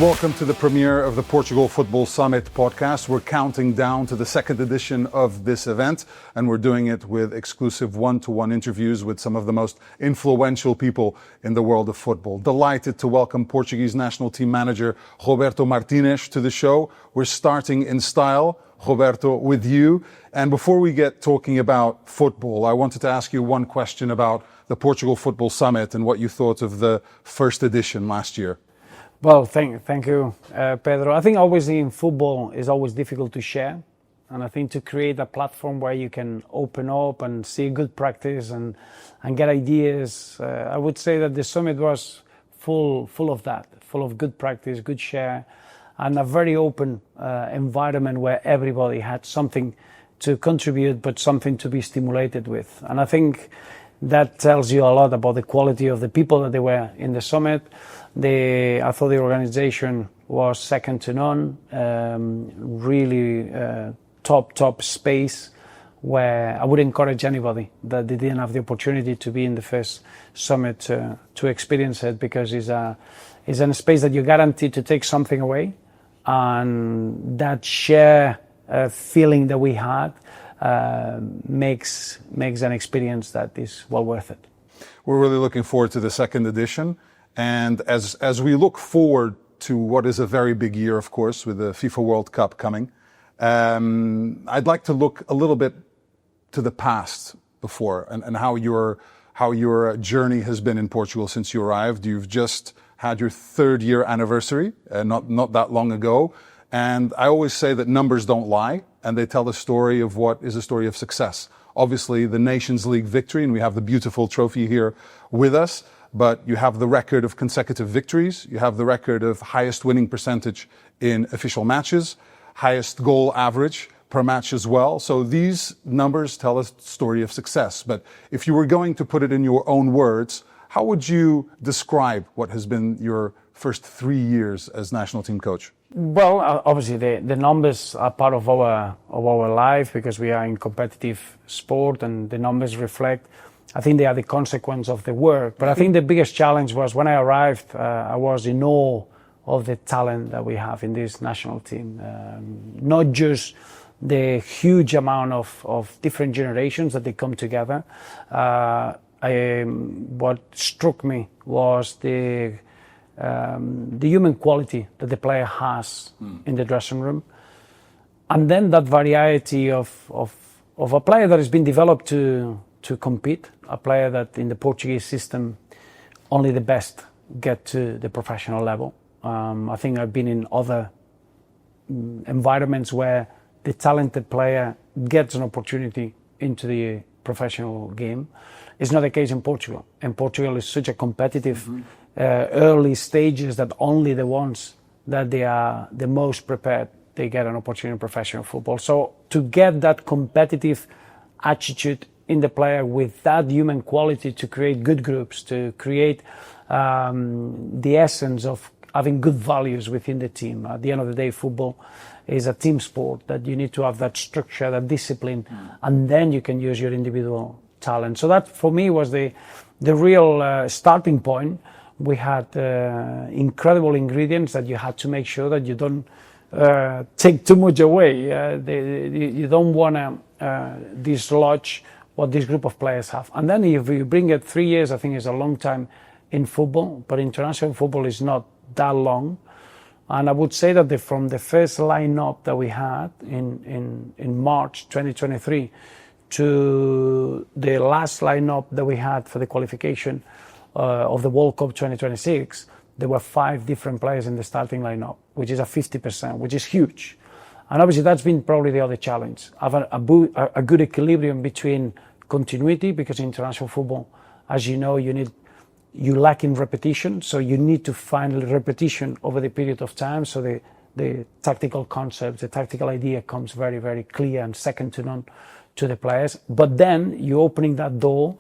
Welcome to the premiere of the Portugal Football Summit Podcast. We're counting down to the second edition of this event, and we're doing it with exclusive one-to-one interviews with some of the most influential people in the world of football. Delighted to welcome Portuguese National Team manager Roberto Martínez to the show. We're starting in style, Roberto, with you. And before we get talking about football, I wanted to ask you one question about the Portugal Football Summit and what you thought of the first edition last year. Well, thank you, Pedro. I think always in football is always difficult to share. And I think to create a platform where you can open up and see good practice and get ideas, I would say that the summit was full of that, full of good practice, good share, and a very open environment where everybody had something to contribute, but something to be stimulated with. And I think that tells you a lot about the quality of the people that they were in the summit. I thought the organization was second to none, really top space, where I would encourage anybody that they didn't have the opportunity to be in the first summit to experience it, because it's in a space that you're guaranteed to take something away, and that share feeling that we had makes an experience that is well worth it. We're really looking forward to the second edition. And as we look forward to what is a very big year, of course, with the FIFA World Cup coming, I'd like to look a little bit to the past before and how your journey has been in Portugal since you arrived. You've just had your third year anniversary, not that long ago. And I always say that numbers don't lie, and they tell the story of what is a story of success. Obviously, the Nations League victory, and we have the beautiful trophy here with us. But you have the record of consecutive victories. You have the record of highest winning percentage in official matches, highest goal average per match as well. So these numbers tell a story of success. But if you were going to put it in your own words, how would you describe what has been your first 3 years as national team coach? Well, obviously the numbers are part of our life, because we are in competitive sport, and the numbers reflect, I think, they are the consequence of the work. But I think the biggest challenge was when I arrived, I was in awe of the talent that we have in this national team. Not just the huge amount of different generations that they come together. What struck me was the human quality that the player has in the dressing room. And then that variety of a player that has been developed to compete, a player that in the Portuguese system only the best get to the professional level. I think I've been in other environments where the talented player gets an opportunity into the professional game. It's not the case in Portugal. In Portugal, it's such a competitive early stages that only the ones that they are the most prepared, they get an opportunity in professional football. So to get that competitive attitude in the player with that human quality to create good groups, to create the essence of having good values within the team. At the end of the day, football is a team sport, that you need to have that structure, that discipline, and then you can use your individual talent. So that for me was the real starting point. We had incredible ingredients that you had to make sure that you don't take too much away. You don't want to dislodge what this group of players have. And then if you bring it 3 years, I think is a long time in football, but international football is not that long. And I would say that from the first lineup that we had in March 2023 to the last lineup that we had for the qualification of the World Cup 2026, there were 5 different players in the starting lineup, which is a 50%, which is huge. And obviously that's been probably the other challenge. Have a good equilibrium between continuity, because in international football, as you know, you lack in repetition, so you need to find repetition over the period of time. So the tactical concept, the tactical idea comes very, very clear and second to none to the players. But then you're opening that door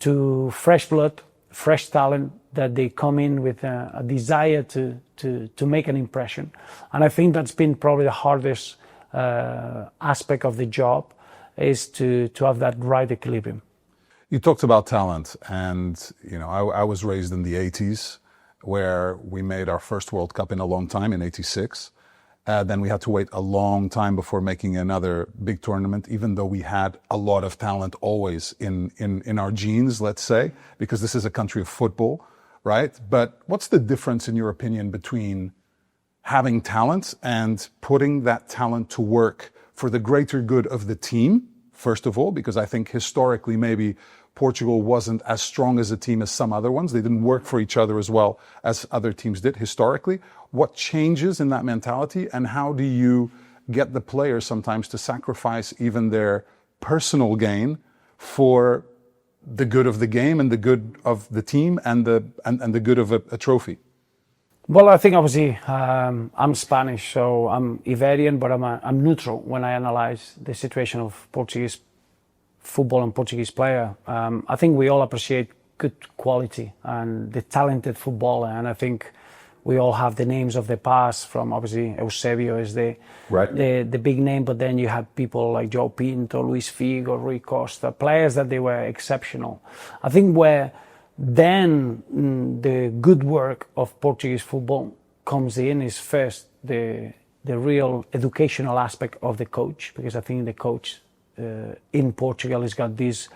to fresh blood, fresh talent, that they come in with a desire to make an impression. And I think that's been probably the hardest aspect of the job, is to have that right equilibrium. You talked about talent, and I was raised in the 80s where we made our first World Cup in a long time in '86. Then we had to wait a long time before making another big tournament, even though we had a lot of talent always in our genes, let's say, because this is a country of football, right? But what's the difference, in your opinion, between having talent and putting that talent to work for the greater good of the team, first of all, because I think historically maybe Portugal wasn't as strong as a team as some other ones. They didn't work for each other as well as other teams did historically. What changes in that mentality, and how do you get the players sometimes to sacrifice even their personal gain for the good of the game and the good of the team and the good of a trophy? Well, I think obviously I'm Spanish, so I'm Iberian, but I'm neutral when I analyze the situation of Portuguese football and Portuguese player. I think we all appreciate good quality and the talented footballer, and I think we all have the names of the past. From obviously Eusebio is the big name, but then you have people like Joe Pinto, Luis Figo, Rui Costa, players that they were exceptional. I think where then the good work of Portuguese football comes in is first the real educational aspect of the coach, because I think the coach in Portugal has got this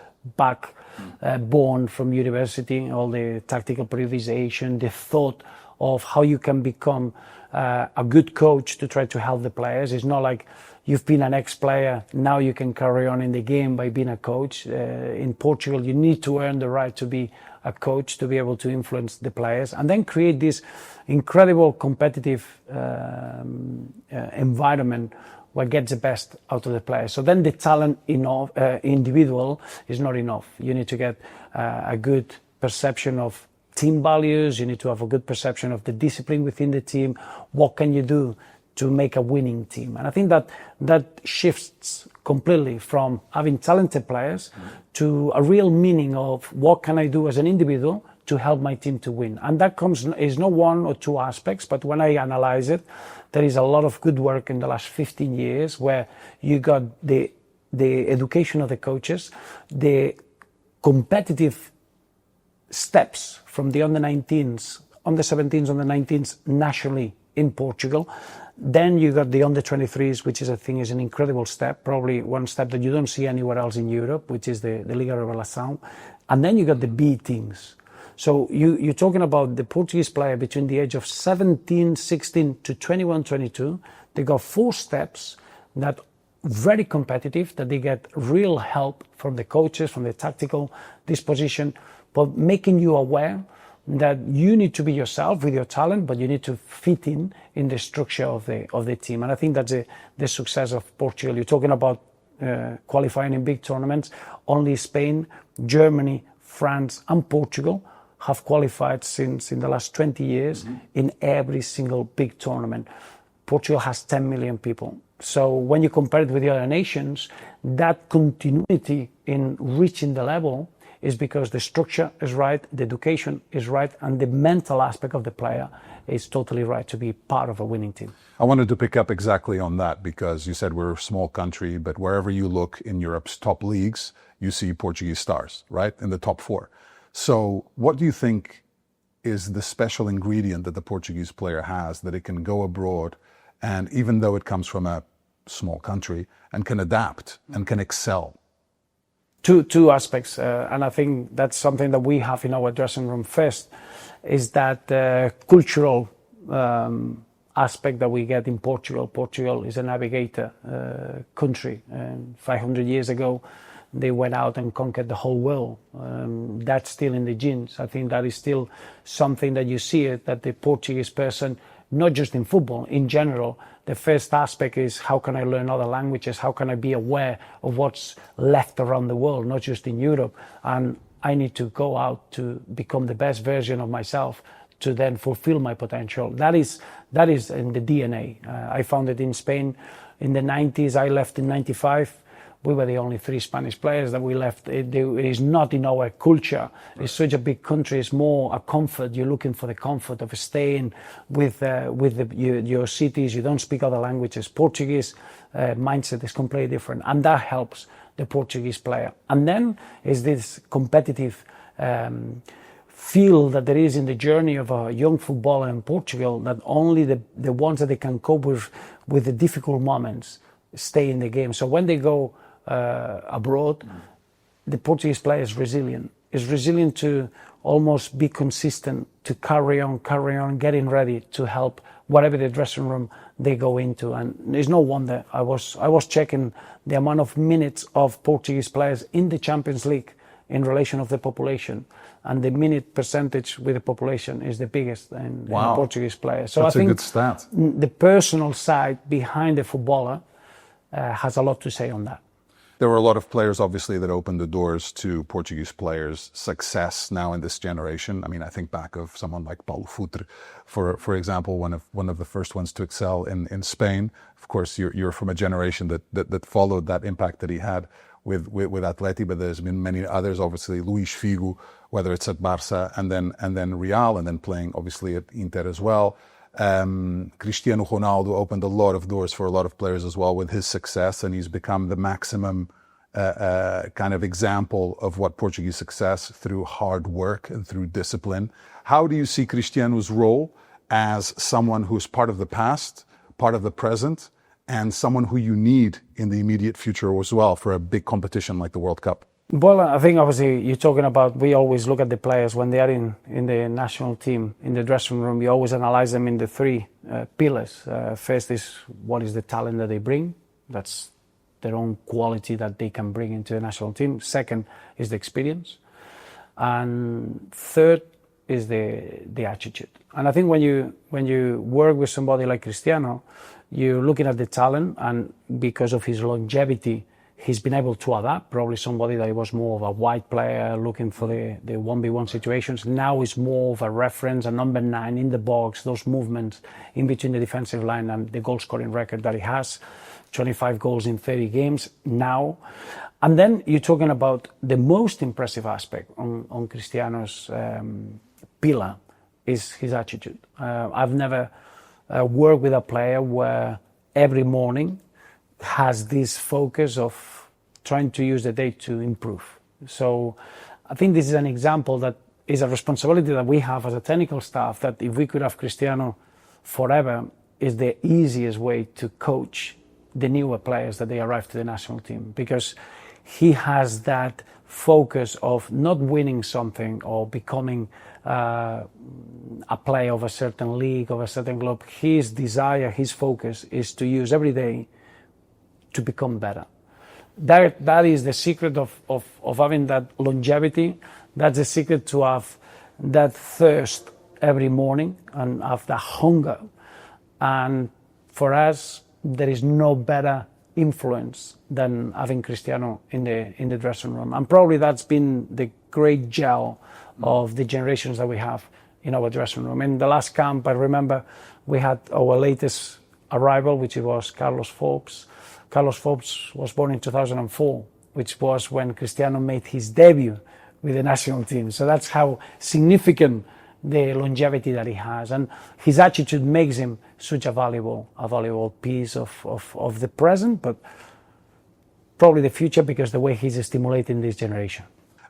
born from university, all the tactical periodization, the thought of how you can become a good coach to try to help the players. It's not like you've been an ex-player, now you can carry on in the game by being a coach. In Portugal, you need to earn the right to be a coach, to be able to influence the players, and then create this incredible competitive environment where gets the best out of the players. So then the talent individual is not enough. You need to get a good perception of team values. You need to have a good perception of the discipline within the team. What can you do to make a winning team? And I think that shifts completely from having talented players to a real meaning of what can I do as an individual to help my team to win. And that is not one or two aspects, but when I analyze it, there is a lot of good work in the last 15 years where you got the education of the coaches, the competitive steps from the under-19s, under-17s, under-19s nationally in Portugal. Then you got the under-23s, which is, I think, is an incredible step, probably one step that you don't see anywhere else in Europe, which is the Liga Revelação. And then you got the B teams. So you're talking about the Portuguese player between the age of 17, 16 to 21, 22. They got 4 steps that very competitive, that they get real help from the coaches, from the tactical disposition, but making you aware that you need to be yourself with your talent, but you need to fit in the structure of the team. And I think that's the success of Portugal. You're talking about qualifying in big tournaments. Only Spain, Germany, France, and Portugal have qualified since in the last 20 years in every single big tournament. Portugal has 10 million people. So when you compare it with the other nations, that continuity in reaching the level is because the structure is right, the education is right, and the mental aspect of the player is totally right to be part of a winning team. I wanted to pick up exactly on that, because you said we're a small country, but wherever you look in Europe's top leagues, you see Portuguese stars, right, in the top 4. So what do you think is the special ingredient that the Portuguese player has, that it can go abroad and, even though it comes from a small country, and can adapt and can excel? Two aspects, and I think that's something that we have in our dressing room. First is that cultural aspect that we get in Portugal. Portugal is a navigator country, and 500 years ago they went out and conquered the whole world. That's still in the genes. I think that is still something that you see it, that the Portuguese person, not just in football, in general, the first aspect is how can I learn other languages? How can I be aware of what's left around the world, not just in Europe? And I need to go out to become the best version of myself to then fulfill my potential. That is in the DNA. I found it in Spain in the 90s. I left in 95. We were the only 3 Spanish players that we left. It is not in our culture. Right. It's such a big country. It's more a comfort. You're looking for the comfort of staying with your cities. You don't speak other languages. Portuguese mindset is completely different, and that helps the Portuguese player. And then is this competitive feel that there is in the journey of a young footballer in Portugal, that only the ones that they can cope with the difficult moments stay in the game. So when they go abroad, the Portuguese player is resilient to almost be consistent, to carry on, getting ready to help whatever the dressing room they go into. And it's no wonder. I was checking the amount of minutes of Portuguese players in the Champions League in relation of the population, and the minute percentage with the population is the biggest in Portuguese players. So that's I think a good stat. The personal side behind the footballer has a lot to say on that. There were a lot of players, obviously, that opened the doors to Portuguese players' success now in this generation. I mean, I think back of someone like Paulo Futre, for example, one of the first ones to excel in Spain. Of course, you're from a generation that followed that impact that he had with Atleti, but there's been many others. Obviously, Luis Figo, whether it's at Barça and then Real, and then playing obviously at Inter as well. Cristiano Ronaldo opened a lot of doors for a lot of players as well with his success, and he's become the maximum kind of example of what Portuguese success through hard work and through discipline. How do you see Cristiano's role as someone who's part of the past, part of the present, and someone who you need in the immediate future as well for a big competition like the World Cup? Well, I think obviously you're talking about, we always look at the players when they are in the national team, in the dressing room. We always analyze them in the three pillars. First is what is the talent that they bring. That's their own quality that they can bring into the national team. Second is the experience. And third is the attitude. And I think when you work with somebody like Cristiano, you're looking at the talent, and because of his longevity, he's been able to adapt. Probably somebody that was more of a wide player looking for the 1v1 situations. Now is more of a reference, a number 9 in the box, those movements in between the defensive line, and the goal scoring record that he has, 25 goals in 30 games now. And then you're talking about the most impressive aspect on Cristiano's pillar is his attitude. I've never worked with a player where every morning has this focus of trying to use the day to improve. So I think this is an example that is a responsibility that we have as a technical staff, that if we could have Cristiano forever, is the easiest way to coach the newer players that they arrive to the national team, because he has that focus of not winning something or becoming a player of a certain league, of a certain club. His desire, his focus is to use every day to become better. That is the secret of having that longevity. That's the secret to have that thirst every morning and have that hunger. And for us, there is no better influence than having Cristiano in the dressing room. And probably that's been the great gel of the generations that we have in our dressing room. In the last camp, I remember we had our latest arrival, which was Carlos Forbes. Carlos Forbes was born in 2004, which was when Cristiano made his debut with the national team. So that's how significant the longevity that he has. And his attitude makes him such a valuable piece of the present, but probably the future, because the way he's stimulating this generation.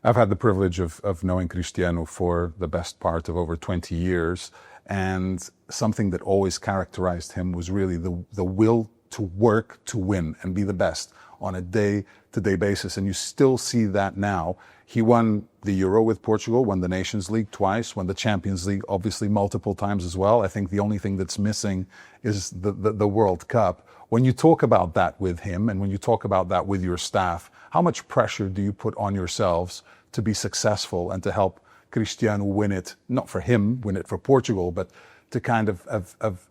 I've had the privilege of knowing Cristiano for the best part of over 20 years, and something that always characterized him was really the will to work to win and be the best on a day-to-day basis. And you still see that now. He won the Euro with Portugal, won the Nations League twice, won the Champions League obviously multiple times as well. I think the only thing that's missing is the World Cup. When you talk about that with him, and when you talk about that with your staff, how much pressure do you put on yourselves to be successful and to help Cristiano win it, not for him, win it for Portugal, but to kind of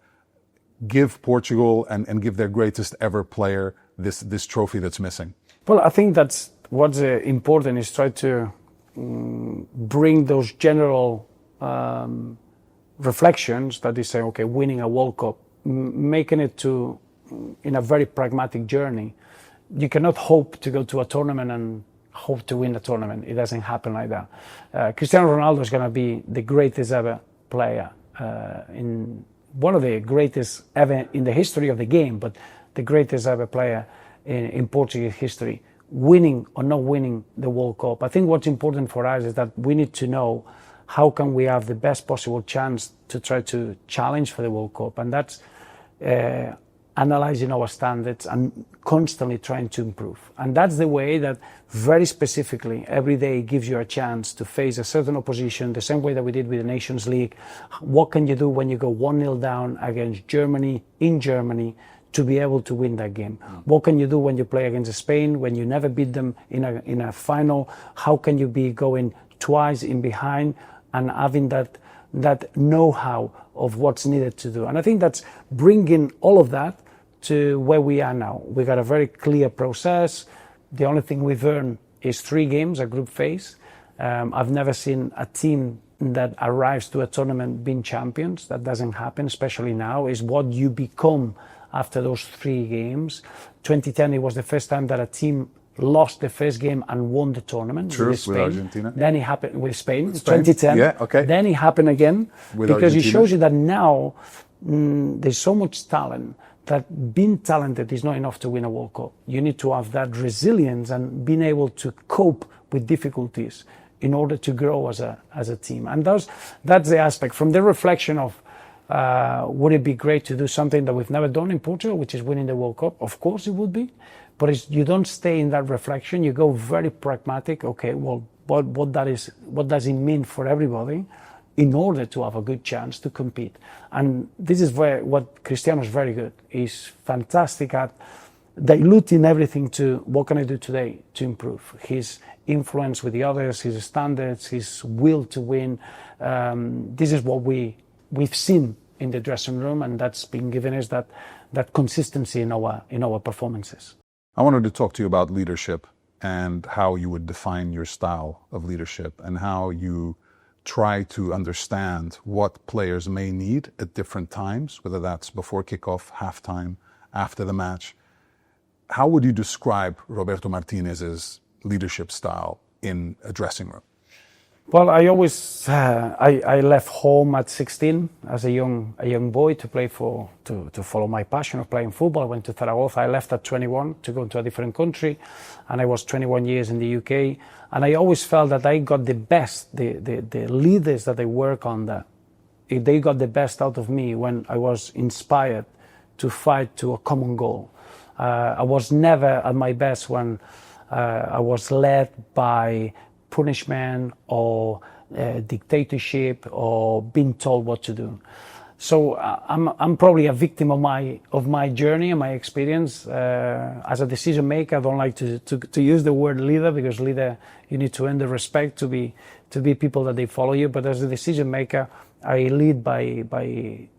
give Portugal and give their greatest ever player this trophy that's missing? Well, I think that's what's important, is try to bring those general reflections that they say, okay, winning a World Cup, making it to in a very pragmatic journey. You cannot hope to go to a tournament and hope to win the tournament. It doesn't happen like that. Cristiano Ronaldo is going to be the greatest ever player, in one of the greatest ever in the history of the game, but the greatest ever player in Portuguese history, winning or not winning the World Cup. I think what's important for us is that we need to know how can we have the best possible chance to try to challenge for the World Cup? And that's analyzing our standards and constantly trying to improve. And that's the way that very specifically every day gives you a chance to face a certain opposition, the same way that we did with the Nations League. What can you do when you go 1-0 down against Germany, in Germany, to be able to win that game? What can you do when you play against Spain, when you never beat them in a final? How can you be going twice in behind and having that know-how of what's needed to do? And I think that's bringing all of that to where we are now. We got a very clear process. The only thing we've earned is 3 games, a group phase. I've never seen a team that arrives to a tournament being champions. That doesn't happen, especially now. Is what you become after those 3 games. 2010, it was the first time that a team lost the first game and won the tournament. True, with Spain. with Argentina. Then it happened with Spain, 2010. Yeah, okay. Then it happened again, With because Argentina. it shows you that now there's so much talent that being talented is not enough to win a World Cup. You need to have that resilience and being able to cope with difficulties in order to grow as a team. And that's the aspect. From the reflection of would it be great to do something that we've never done in Portugal, which is winning the World Cup? Of course it would be. But you don't stay in that reflection. You go very pragmatic. Okay, well, what does it mean for everybody in order to have a good chance to compete? And this is what Cristiano is very good. He's fantastic at diluting everything to what can I do today to improve. His influence with the others, his standards, his will to win. This is what we've seen in the dressing room, and that's been given us that consistency in our performances. I wanted to talk to you about leadership and how you would define your style of leadership and how you try to understand what players may need at different times, whether that's before kickoff, halftime, after the match. How would you describe Roberto Martínez's leadership style in a dressing room? Well, I always I left home at 16 as a young boy to play to follow my passion of playing football. I went to Zaragoza. I left at 21 to go to a different country, and I was 21 years in the UK. And I always felt that I got the best. The leaders that I work under, they got the best out of me when I was inspired to fight to a common goal. I was never at my best when I was led by punishment or dictatorship or being told what to do. So I'm probably a victim of my journey and my experience as a decision maker. I don't like to use the word leader, because leader, you need to earn the respect to be people that they follow you. But as a decision maker, I lead by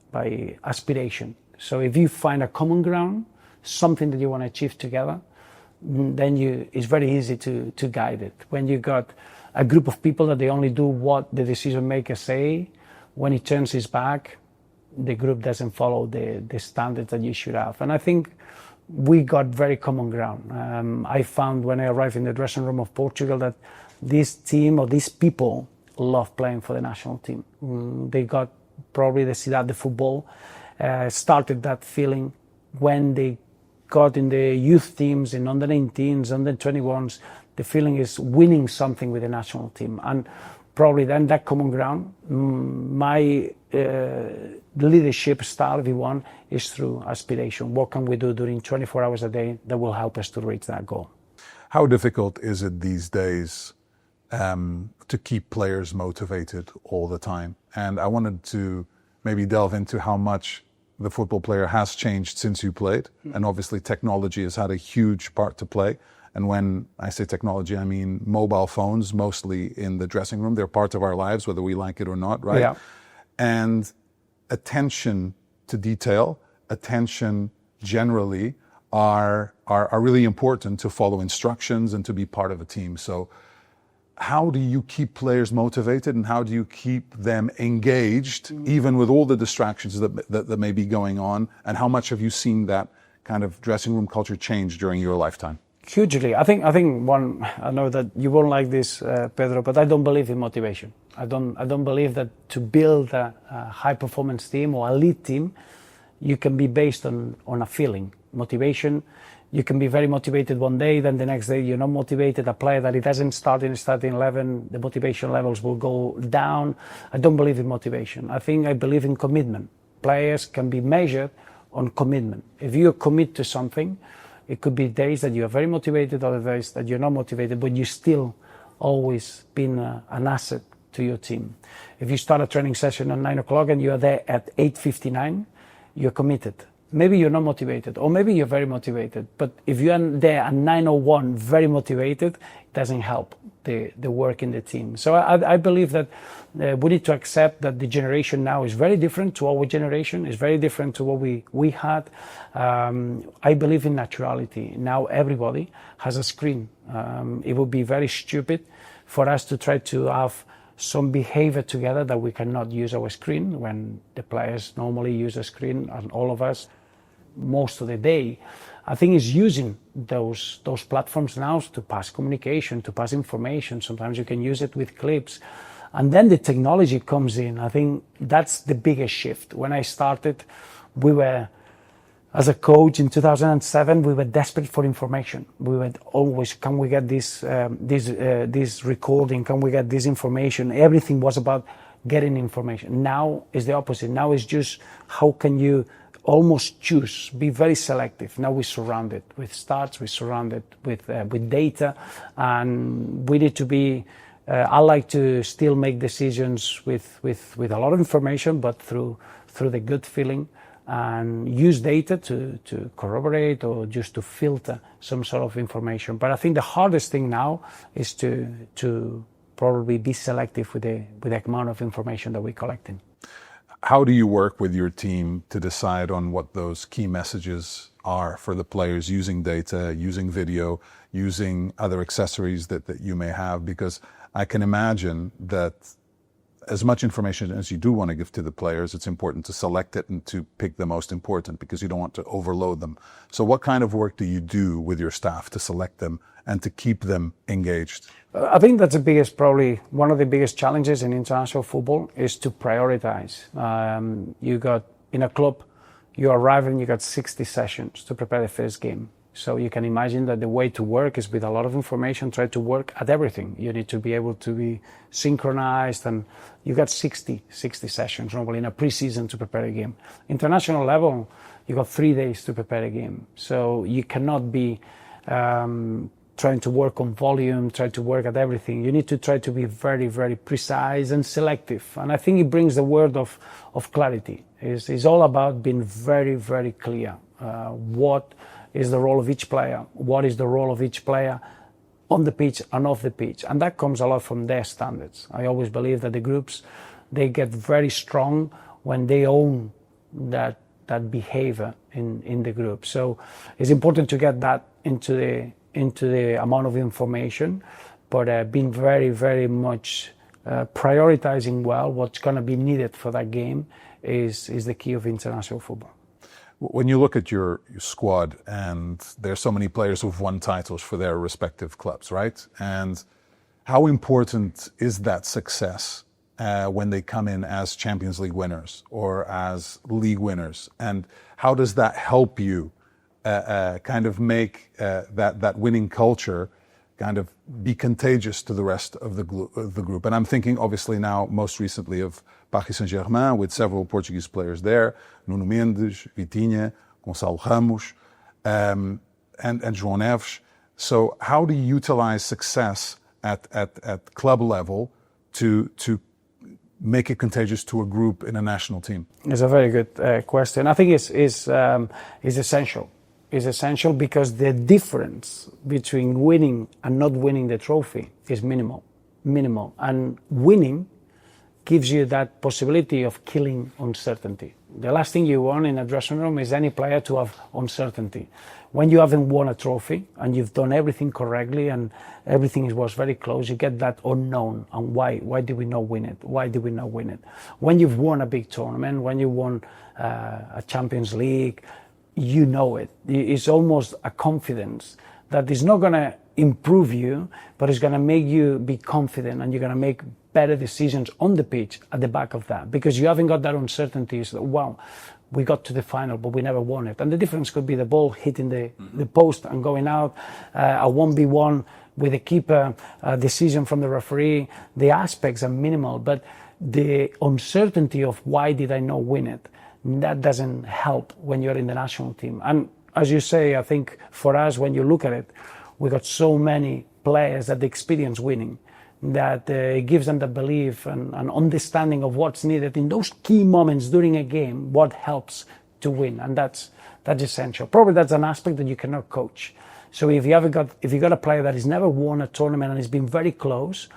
aspiration. So if you find a common ground, something that you want to achieve together, then it's very easy to guide it. When you got a group of people that they only do what the decision makers say, when he turns his back, the group doesn't follow the standards that you should have. And I think we got very common ground. I found when I arrived in the dressing room of Portugal that this team or these people love playing for the national team. They got probably the Cidade de Football started that feeling when they got in the youth teams, in under 19s, under 21s. The feeling is winning something with the national team. And probably then that common ground, my leadership style, if you want, is through aspiration. What can we do during 24 hours a day that will help us to reach that goal? How difficult is it these days to keep players motivated all the time? And I wanted to maybe delve into how much the football player has changed since you played. And obviously technology has had a huge part to play. And when I say technology, I mean mobile phones, mostly in the dressing room. They're part of our lives, whether we like it or not, right? Yeah. And attention to detail, attention generally are really important to follow instructions and to be part of a team. So how do you keep players motivated, and how do you keep them engaged, even with all the distractions that may be going on? And how much have you seen that kind of dressing room culture change during your lifetime? Hugely. I think I know that you won't like this, Pedro, but I don't believe in motivation. I don't believe that to build a high performance team or elite team, you can be based on a feeling. Motivation You can be very motivated one day, then the next day you're not motivated. A player that it doesn't start in the starting 11, the motivation levels will go down. I don't believe in motivation. I believe in commitment. Players can be measured on commitment. If you commit to something, it could be days that you are very motivated, other days that you're not motivated, but you still always been an asset to your team. If you start a training session at 9 o'clock and you are there at 8:59, you're committed. Maybe you're not motivated, or maybe you're very motivated, but if you're there at 9:01 very motivated, it doesn't help the work in the team. So I believe that we need to accept that the generation now is very different to our generation, is very different to what we had. I believe in naturality. Now everybody has a screen. It would be very stupid for us to try to have some behavior together that we cannot use our screen when the players normally use a screen, and all of us most of the day. I think is using those platforms now to pass communication, to pass information. Sometimes you can use it with clips, and then the technology comes in. I think that's the biggest shift. When I started, we were, as a coach in 2007, we were desperate for information. We were always, can we get this recording? Can we get this information? Everything was about getting information. Now is the opposite. Now it's just how can you almost choose, be very selective. Now we're surrounded with stats, we're surrounded with data, and we need to be, I like to still make decisions with a lot of information, but through the gut feeling, and use data to corroborate or just to filter some sort of information. But I think the hardest thing now is to probably be selective with the amount of information that we're collecting. How do you work with your team to decide on what those key messages are for the players, using data, using video, using other accessories that you may have? Because I can imagine that as much information as you do want to give to the players, it's important to select it and to pick the most important, because you don't want to overload them. So what kind of work do you do with your staff to select them and to keep them engaged? I think that's probably one of the biggest challenges in international football is to prioritize. You got, in a club, you arrive and you got 60 sessions to prepare the first game. So you can imagine that the way to work is with a lot of information, try to work at everything. You need to be able to be synchronized, and you got 60 sessions normally in a preseason to prepare a game. International level, you got 3 days to prepare a game. So you cannot be trying to work on volume, try to work at everything. You need to try to be very, very precise and selective. And I think it brings the word of clarity. It's all about being very, very clear. What is the role of each player? What is the role of each player on the pitch and off the pitch? And that comes a lot from their standards. I always believe that the groups, they get very strong when they own that behavior in the group. So it's important to get that into the amount of information, but being very, very much prioritizing well what's going to be needed for that game is the key of international football. When you look at your squad, and there's so many players who've won titles for their respective clubs, right? And how important is that success when they come in as Champions League winners or as league winners? And how does that help you kind of make that winning culture kind of be contagious to the rest of the group? And I'm thinking obviously now most recently of Paris Saint-Germain, with several Portuguese players there, Nuno Mendes, Vitinha, Gonçalo Ramos, and João Neves. So how do you utilize success at club level to make it contagious to a group in a national team? It's a very good question. I think it's essential. Is essential because the difference between winning and not winning the trophy is minimal. And winning gives you that possibility of killing uncertainty. The last thing you want in a dressing room is any player to have uncertainty. When you haven't won a trophy and you've done everything correctly and everything was very close, you get that unknown. And why did we not win it? Why did we not win it? When you've won a big tournament, when you won a Champions League, you know it. It's almost a confidence that is not going to improve you, but it's going to make you be confident, and you're going to make better decisions on the pitch at the back of that, because you haven't got that uncertainty. So, wow, we got to the final, but we never won it. And the difference could be the ball hitting the post and going out, a 1v1 with a keeper, a decision from the referee. The aspects are minimal, but the uncertainty of why did I not win it, that doesn't help when you're in the national team. And as you say, I think for us, when you look at it, we got so many players that experience winning, that it gives them the belief and understanding of what's needed in those key moments during a game, what helps to win. And that's essential. Probably that's an aspect that you cannot coach. So if you got a player that has never won a tournament and has been very close,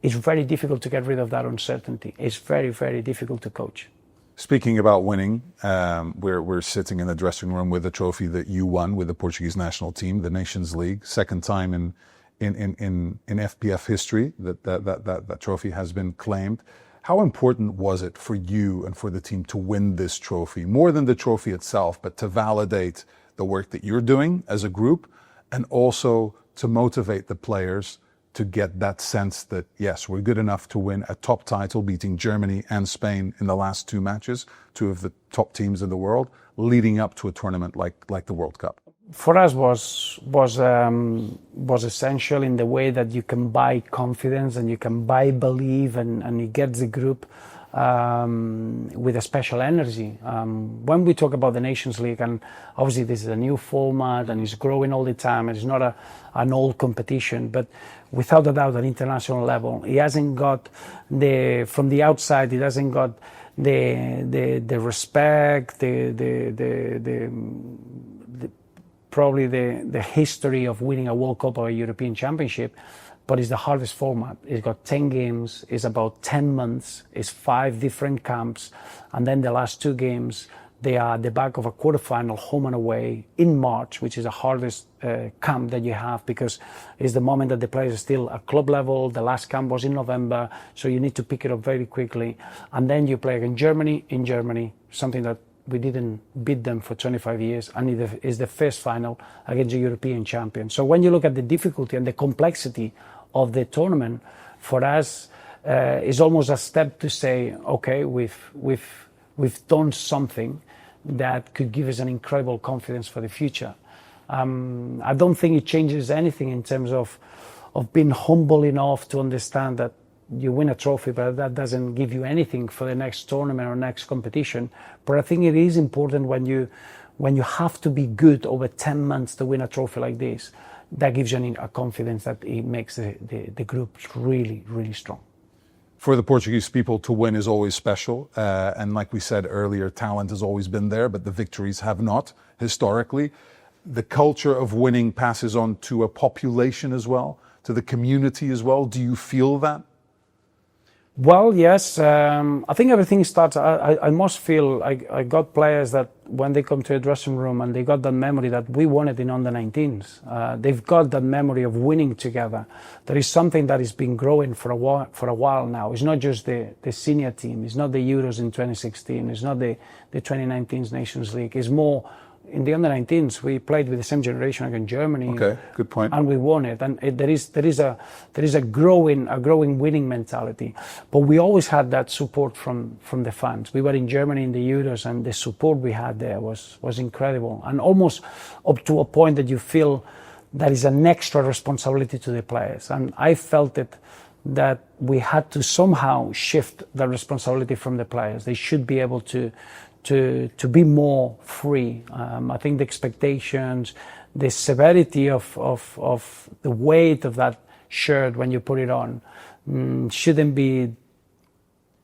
it's very difficult to get rid of that uncertainty. It's very, very difficult to coach. Speaking about winning, we're sitting in the dressing room with a trophy that you won with the Portuguese national team, the Nations League, second time in FPF history that trophy has been claimed. How important was it for you and for the team to win this trophy, more than the trophy itself, but to validate the work that you're doing as a group, and also to motivate the players to get that sense that, yes, we're good enough to win a top title, beating Germany and Spain in the last two matches, two of the top teams in the world, leading up to a tournament like the World Cup? For us was essential in the way that you can buy confidence and you can buy belief, and it gets the group with a special energy. When we talk about the Nations League, and obviously this is a new format and it's growing all the time, it's not an old competition, but without a doubt at international level, it hasn't got from the outside, it hasn't got the respect, probably the history of winning a World Cup or a European Championship, but it's the hardest format. It's got 10 games, it's about 10 months, it's 5 different camps, and then the last 2 games, they are at the back of a quarterfinal, home and away, in March, which is the hardest camp that you have, because it's the moment that the players are still at club level. The last camp was in November, so you need to pick it up very quickly. And then you play against Germany, in Germany, something that we didn't beat them for 25 years, and it is the first final against a European champion. So when you look at the difficulty and the complexity of the tournament, for us, is almost a step to say, okay, we've done something that could give us an incredible confidence for the future. I don't think it changes anything in terms of being humble enough to understand that you win a trophy, but that doesn't give you anything for the next tournament or next competition. But I think it is important when you have to be good over 10 months to win a trophy like this, that gives you a confidence that it makes the group really, really strong. For the Portuguese people, to win is always special. And like we said earlier, talent has always been there, but the victories have not, historically. The culture of winning passes on to a population as well, to the community as well. Do you feel that? Well, yes. I think everything starts. I must feel I got players that when they come to a dressing room and they got that memory that we won it in under-19s. They've got that memory of winning together. There is something that has been growing for a while now. It's not just the senior team. It's not the Euros in 2016. It's not the 2019 Nations League. It's more. In the under-19s, we played with the same generation against Germany. Okay, good point. And we won it. And there is a growing winning mentality. But we always had that support from the fans. We were in Germany in the Euros, and the support we had there was incredible. And almost up to a point that you feel that is an extra responsibility to the players. And I felt it, that we had to somehow shift the responsibility from the players. They should be able to be more free. I think the expectations, the severity of the weight of that shirt when you put it on shouldn't be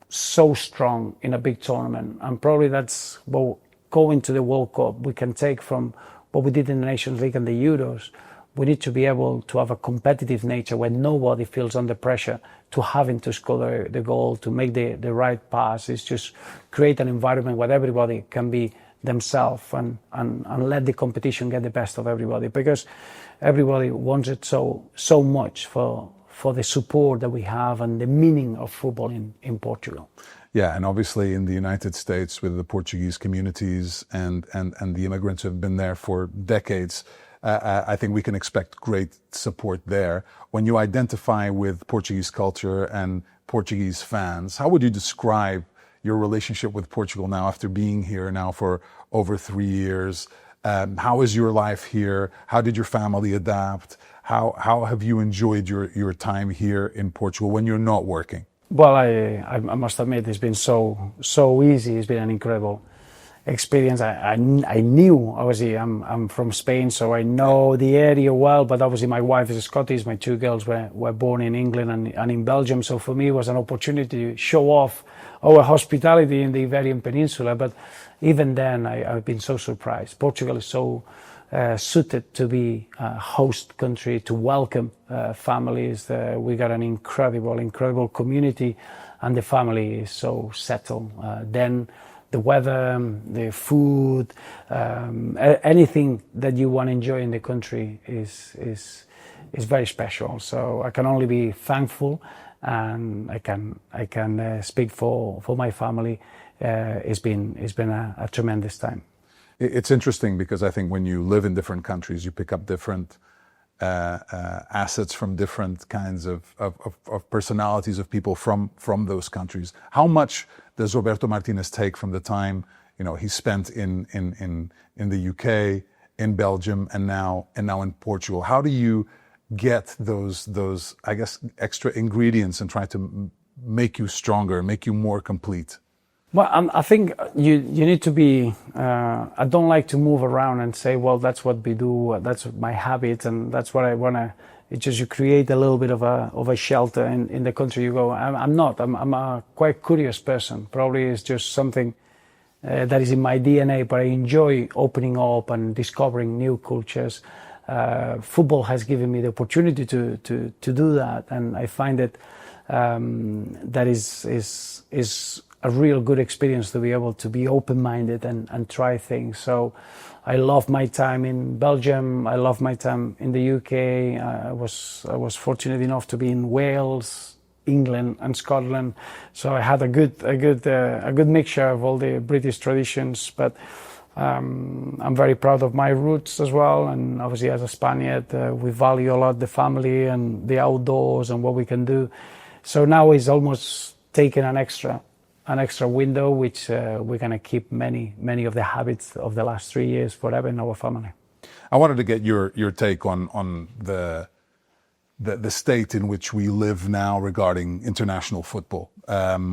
so strong in a big tournament. And probably that's what going to the World Cup we can take from what we did in the Nations League and the Euros. We need to be able to have a competitive nature where nobody feels under pressure to having to score the goal, to make the right pass. It's just create an environment where everybody can be themselves and let the competition get the best of everybody, because everybody wants it so much for the support that we have and the meaning of football in Portugal. Yeah, and obviously in the United States with the Portuguese communities and the immigrants who have been there for decades, I think we can expect great support there. When you identify with Portuguese culture and Portuguese fans, how would you describe your relationship with Portugal now after being here now for over 3 years. How is your life here? How did your family adapt? How have you enjoyed your time here in Portugal when you're not working? Well, I must admit it's been so easy. It's been an incredible experience. I knew, obviously, I'm from Spain, so I know the area well, but obviously my wife is Scottish. My two girls were born in England and in Belgium, so for me it was an opportunity to show off our hospitality in the Iberian Peninsula. But even then, I've been so surprised. Portugal is so suited to be a host country, to welcome families. We got an incredible community, and the family is so settled. Then the weather, the food, anything that you want to enjoy in the country is very special. So I can only be thankful, and I can speak for my family. It's been a tremendous time. It's interesting because I think when you live in different countries, you pick up different assets from different kinds of personalities of people from those countries. How much does Roberto Martínez take from the time he spent in the UK, in Belgium, and now in Portugal? How do you get those I guess extra ingredients and try to make you stronger, make you more complete? Well, I think you need to be. I don't like to move around and say, well, that's what we do. That's my habit, and that's what I wanna. It's just you create a little bit of a shelter in the country you go. I'm not. I'm a quite curious person. Probably it's just something that is in my DNA. But I enjoy opening up and discovering new cultures. Football has given me the opportunity to do that, and I find that that is a real good experience to be able to be open-minded and try things. So I love my time in Belgium. I love my time in the UK. I was fortunate enough to be in Wales, England, and Scotland. So I had a good mixture of all the British traditions. But I'm very proud of my roots as well. And obviously, as a Spaniard, we value a lot the family and the outdoors and what we can do. So now it's almost taking an extra window, which we're going to keep many of the habits of the last 3 years forever in our family. I wanted to get your take on the state in which we live now regarding international football.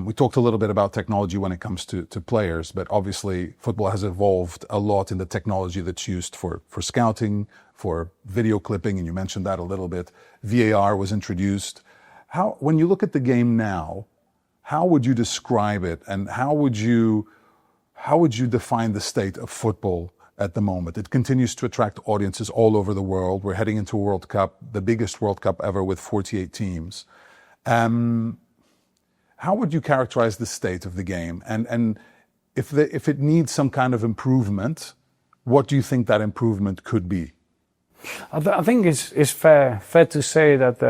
We talked a little bit about technology when it comes to players, but obviously football has evolved a lot in the technology that's used for scouting, for video clipping, and you mentioned that a little bit. VAR was introduced. When you look at the game now, how would you describe it, and how would you define the state of football at the moment? It continues to attract audiences all over the world. We're heading into a World Cup, the biggest World Cup ever, with 48 teams. How would you characterize the state of the game? And if it needs some kind of improvement, what do you think that improvement could be? I think it's fair to say that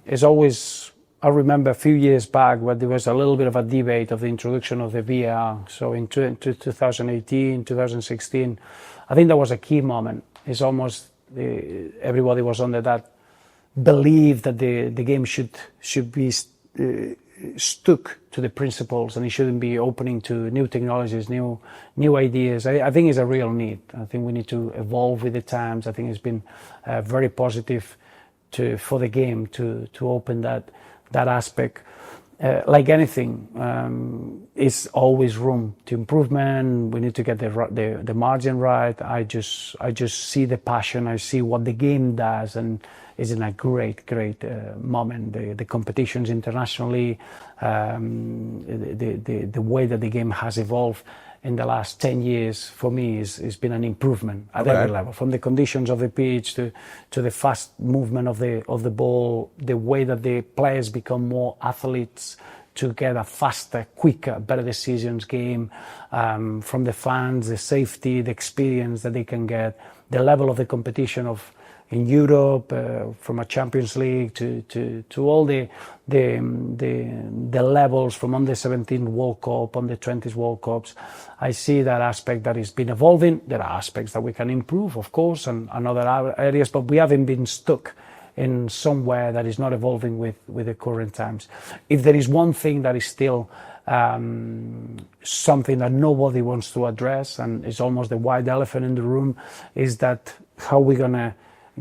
it's always. I remember a few years back where there was a little bit of a debate of the introduction of the VAR. So in 2018, 2016, I think that was a key moment. It's almost everybody was under that belief that the game should be stuck to the principles, and it shouldn't be opening to new technologies, new ideas. I think it's a real need. I think we need to evolve with the times. I think it's been very positive for the game to open that aspect. Like anything, is always room to improvement. We need to get the margin right. I just see the passion. I see what the game does, and is in a great moment. The competitions internationally, the way that the game has evolved in the last 10 years, for me, has been an improvement at every level, from the conditions of the pitch to the fast movement of the ball, the way that the players become more athletes to get a faster, quicker, better decisions game, from the fans, the safety, the experience that they can get, the level of the competition in Europe, from a Champions League to all the levels from under 17 World Cup, under 20s World Cups. I see that aspect that has been evolving. There are aspects that we can improve, of course, and other areas, but we haven't been stuck in somewhere that is not evolving with the current times. If there is one thing that is still something that nobody wants to address, and it's almost the white elephant in the room, is that how we're going to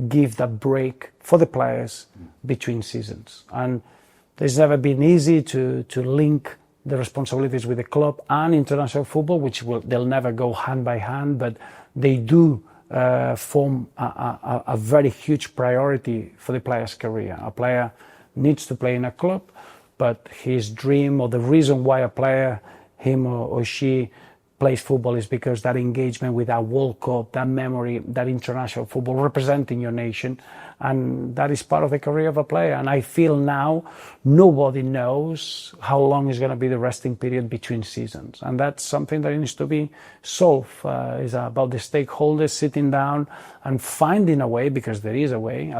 give that break for the players between seasons. And it's never been easy to link the responsibilities with the club and international football, they'll never go hand by hand, but they do form a very huge priority for the player's career. A player needs to play in a club, but his dream, or the reason why a player, him or she, plays football is because that engagement with that World Cup, that memory, that international football, representing your nation, and that is part of the career of a player. And I feel now nobody knows how long is going to be the resting period between seasons, and that's something that needs to be solved. It's about the stakeholders sitting down and finding a way, because there is a way.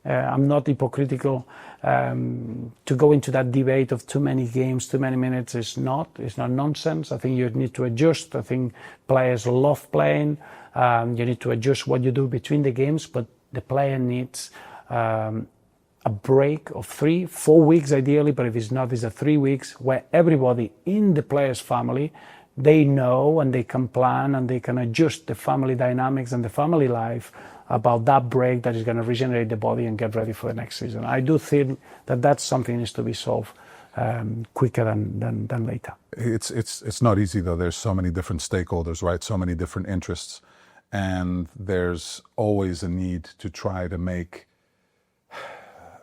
I'm not hypocritical to go into that debate of too many games, too many minutes. It's not nonsense. I think you need to adjust. I think players love playing. You need to adjust what you do between the games, but the player needs a break of 3-4 weeks ideally, but if it's not, it's 3 weeks where everybody in the player's family, they know and they can plan and they can adjust the family dynamics and the family life about that break that is going to regenerate the body and get ready for the next season. I do think that that's something that needs to be solved quicker than later. It's not easy though. There's so many different stakeholders, right? So many different interests, and there's always a need to try to make,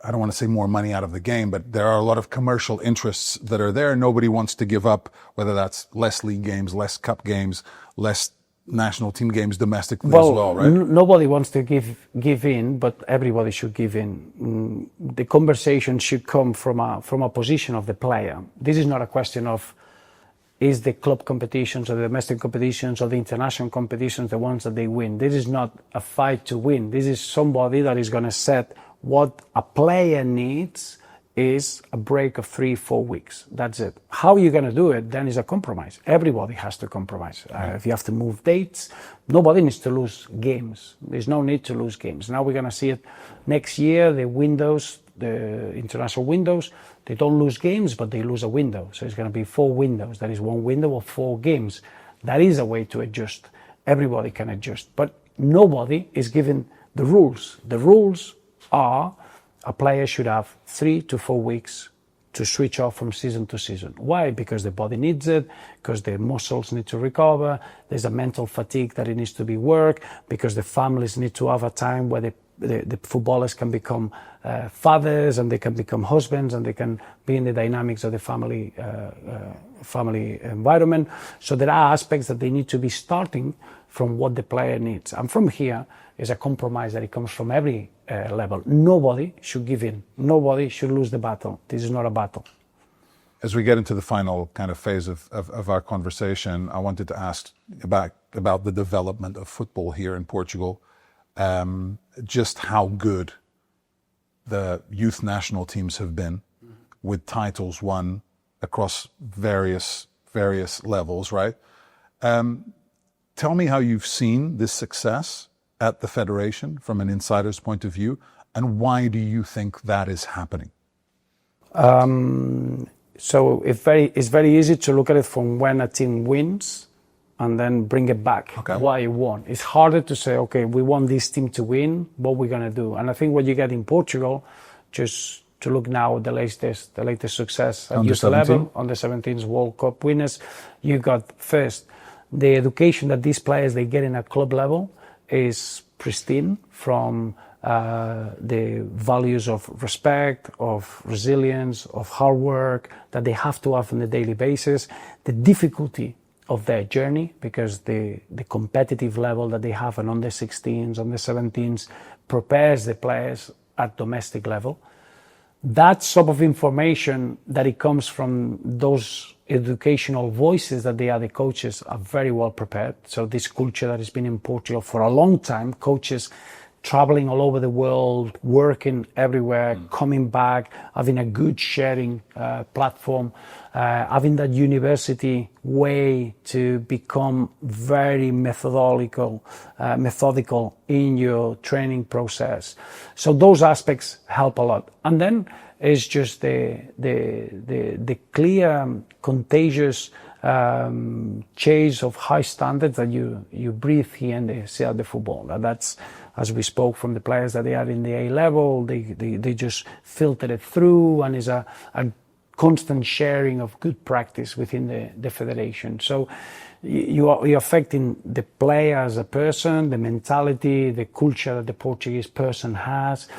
I don't want to say more money out of the game, but there are a lot of commercial interests that are there. Nobody wants to give up, whether that's less league games, less cup games, less national team games domestically as well, right? Nobody wants to give in, but everybody should give in. The conversation should come from a position of the player. This is not a question of is the club competitions or the domestic competitions or the international competitions the ones that they win. This is not a fight to win. This is somebody that is going to set what a player needs is a break of 3-4 weeks. That's it. How you're going to do it then is a compromise. Everybody has to compromise. If you have to move dates, nobody needs to lose games. There's no need to lose games. Now we're going to see it next year, the windows, the international windows, they don't lose games, but they lose a window. So it's going to be 4 windows. That is 1 window of 4 games. That is a way to adjust. Everybody can adjust, but nobody is given the rules. The rules are a player should have 3 to 4 weeks to switch off from season to season. Why? Because the body needs it, because the muscles need to recover, there's a mental fatigue that it needs to be worked, because the families need to have a time where the footballers can become fathers and they can become husbands and they can be in the dynamics of the family environment. So there are aspects that they need to be starting from what the player needs. And from here is a compromise that it comes from every level. Nobody should give in. Nobody should lose the battle. This is not a battle. As we get into the final kind of phase of our conversation, I wanted to ask about the development of football here in Portugal. Just how good the youth national teams have been with titles won across various levels, right? Tell me how you've seen this success at the federation from an insider's point of view, and why do you think that is happening? So it's very easy to look at it from when a team wins and then bring it back, why it won. It's harder to say, okay, we want this team to win, what we're going to do. And I think what you get in Portugal, just to look now at the latest success at youth level, on the 17th World Cup winners, you got first, the education that these players, they get in a club level is pristine, from the values of respect, of resilience, of hard work that they have to have on a daily basis, the difficulty of their journey, because the competitive level that they have on the 16s, on the 17s, prepares the players at domestic level. That sort of information that it comes from those educational voices that they are, the coaches are very well prepared. So this culture that has been in Portugal for a long time, coaches traveling all over the world, working everywhere, coming back, having a good sharing platform, having that university way to become very methodical in your training process. So those aspects help a lot. And then it's just the clear, contagious chase of high standards that you breathe here in the CL football. That's, as we spoke from the players that they are in the A level, they just filter it through, and is a constant sharing of good practice within the federation. So you're affecting the player as a person, the mentality, the culture that the Portuguese person has,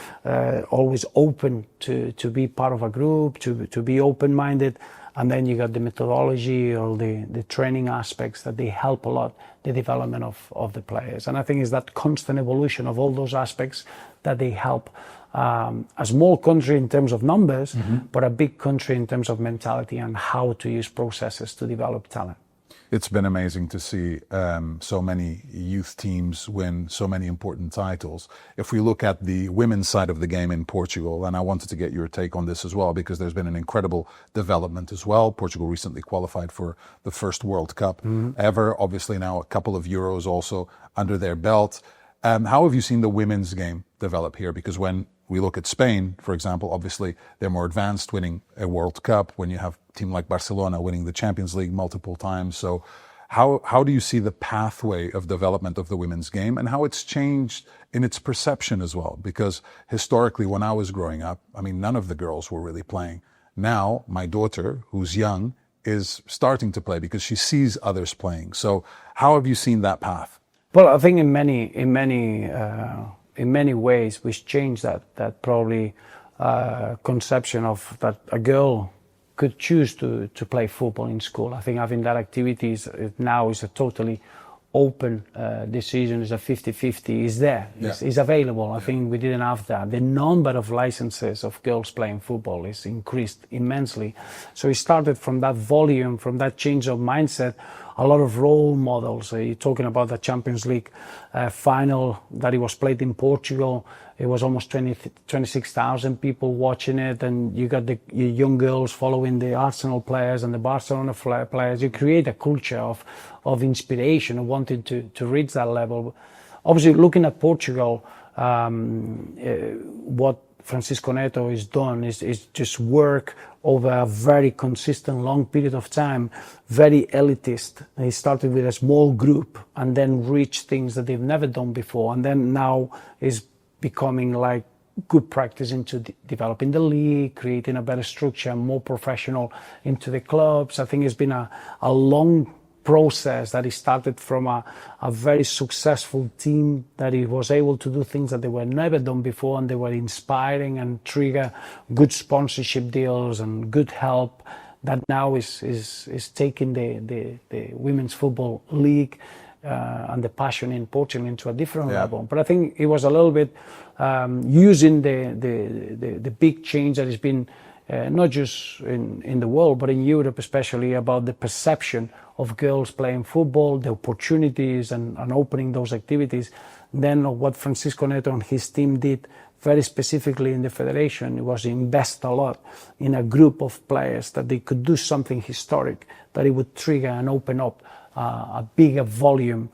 always open to be part of a group, to be open-minded. And then you got the methodology or the training aspects that they help a lot the development of the players. And I think it's that constant evolution of all those aspects that they help a small country in terms of numbers, but a big country in terms of mentality and how to use processes to develop talent. It's been amazing to see so many youth teams win so many important titles. If we look at the women's side of the game in Portugal, and I wanted to get your take on this as well, because there's been an incredible development as well. Portugal recently qualified for the first World Cup ever. Obviously now a couple of Euros also under their belt. How have you seen the women's game develop here? Because when we look at Spain, for example, obviously they're more advanced, winning a World Cup, when you have a team like Barcelona winning the Champions League multiple times. So how do you see the pathway of development of the women's game and how it's changed in its perception as well? Because historically, when I was growing up, I mean, none of the girls were really playing. Now, my daughter, who's young, is starting to play because she sees others playing. So how have you seen that path? Well, I think in many ways, which changed that probably conception of that a girl could choose to play football in school. I think having that activity now is a totally open decision, is a 50-50, is there, is available. I think we didn't have that. The number of licenses of girls playing football is increased immensely. So it started from that volume, from that change of mindset, a lot of role models. You're talking about the Champions League final that it was played in Portugal. It was almost 26,000 people watching it, and you got the young girls following the Arsenal players and the Barcelona players. You create a culture of inspiration and wanting to reach that level. Obviously, looking at Portugal, what Francisco Neto has done is just work over a very consistent, long period of time, very elitist. He started with a small group and then reached things that they've never done before, and then now is becoming like good practice into developing the league, creating a better structure, more professional into the clubs. I think it's been a long process that he started from a very successful team, that he was able to do things that they were never done before, and they were inspiring and trigger good sponsorship deals and good help that now is taking the women's football league and the passion in Portugal into a different level. But I think it was a little bit using the big change that has been not just in the world, but in Europe especially, about the perception of girls playing football, the opportunities and opening those activities. Then what Francisco Neto and his team did very specifically in the federation was invest a lot in a group of players that they could do something historic, that it would trigger and open up a bigger volume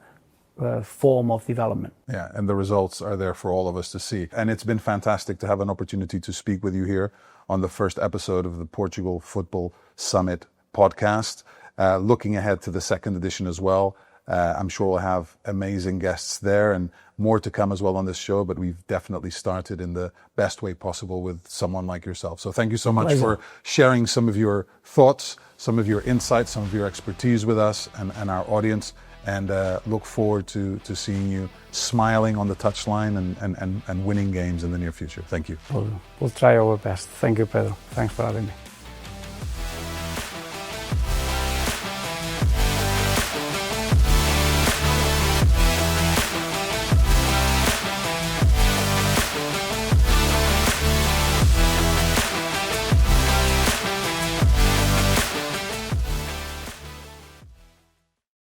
form of development. Yeah, and the results are there for all of us to see. And it's been fantastic to have an opportunity to speak with you here on the first episode of the Portugal Football Summit Podcast. Looking ahead to the second edition as well. I'm sure we'll have amazing guests there and more to come as well on this show, but we've definitely started in the best way possible with someone like yourself. So thank you so much for sharing some of your thoughts, some of your insights, some of your expertise with us and our audience, and look forward to seeing you smiling on the touchline and winning games in the near future. Thank you. We'll try our best. Thank you, Pedro. Thanks for having me.